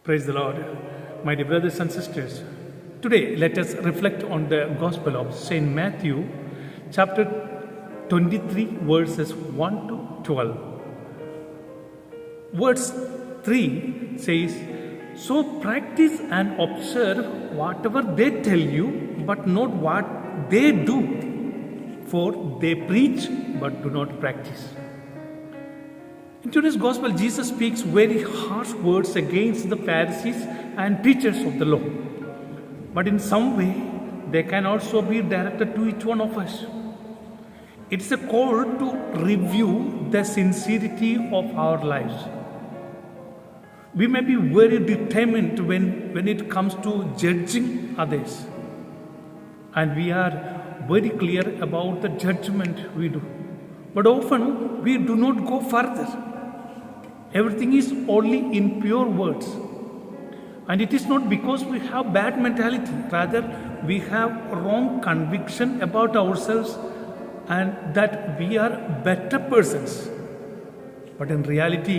Praise the Lord. My dear brothers and sisters, today let us reflect on the Gospel of St. Matthew, chapter 23, verses 1 to 12. Verse 3 says, "So practice and observe whatever they tell you, but not what they do, for they preach but do not practice." In today's Gospel, Jesus speaks very harsh words against the Pharisees and teachers of the law. But in some way, they can also be directed to each one of us. It's a call to review the sincerity of our lives. We may be very determined when it comes to judging others. And we are very clear about the judgment we do. But often we do not go further. Everything is only in pure words. And it is not because we have bad mentality. Rather, we have wrong conviction about ourselves and that we are better persons. But in reality,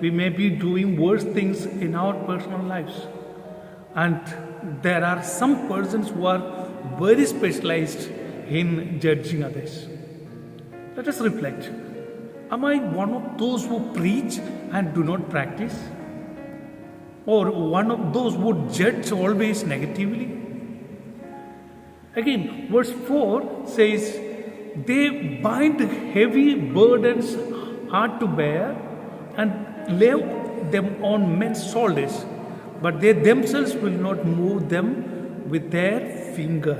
we may be doing worse things in our personal lives. And there are some persons who are very specialized in judging others. Let us reflect. Am I one of those who preach and do not practice? Or one of those who judge always negatively? Again, verse 4 says, "They bind heavy burdens hard to bear and lay them on men's shoulders, but they themselves will not move them with their finger."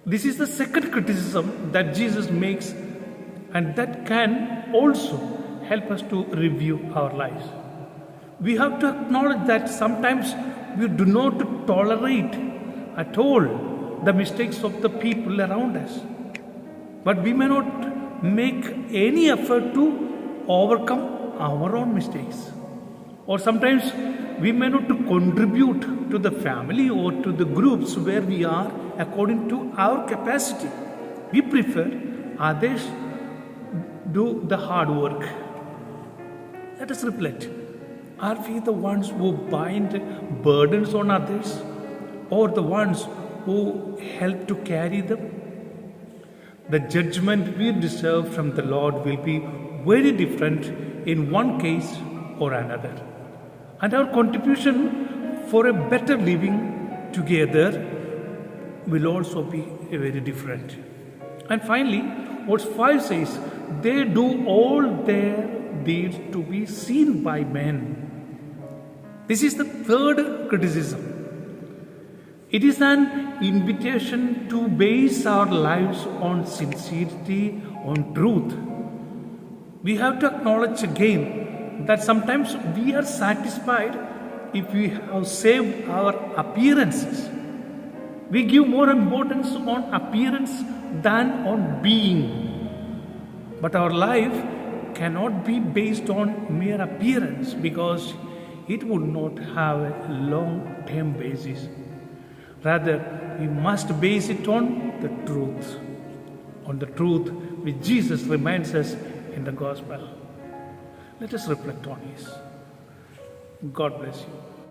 This is the second criticism that Jesus makes, and that can also help us to review our lives. We have to acknowledge that sometimes we do not tolerate at all the mistakes of the people around us. But we may not make any effort to overcome our own mistakes. Or sometimes we may not contribute to the family or to the groups where we are according to our capacity. We prefer others do the hard work. Let us reflect. Are we the ones who bind burdens on others, or the ones who help to carry them? The judgment we deserve from the Lord will be very different in one case or another. And our contribution for a better living together will also be very different. And finally, verse 5 says, "They do all their deeds to be seen by men." This is the third criticism. It is an invitation to base our lives on sincerity, on truth. We have to acknowledge again that sometimes we are satisfied if we have saved our appearances. We give more importance on appearance than on being. But our life cannot be based on mere appearance, because it would not have a long-term basis. Rather, we must base it on the truth. On the truth which Jesus reminds us in the Gospel. Let us reflect on this. God bless you.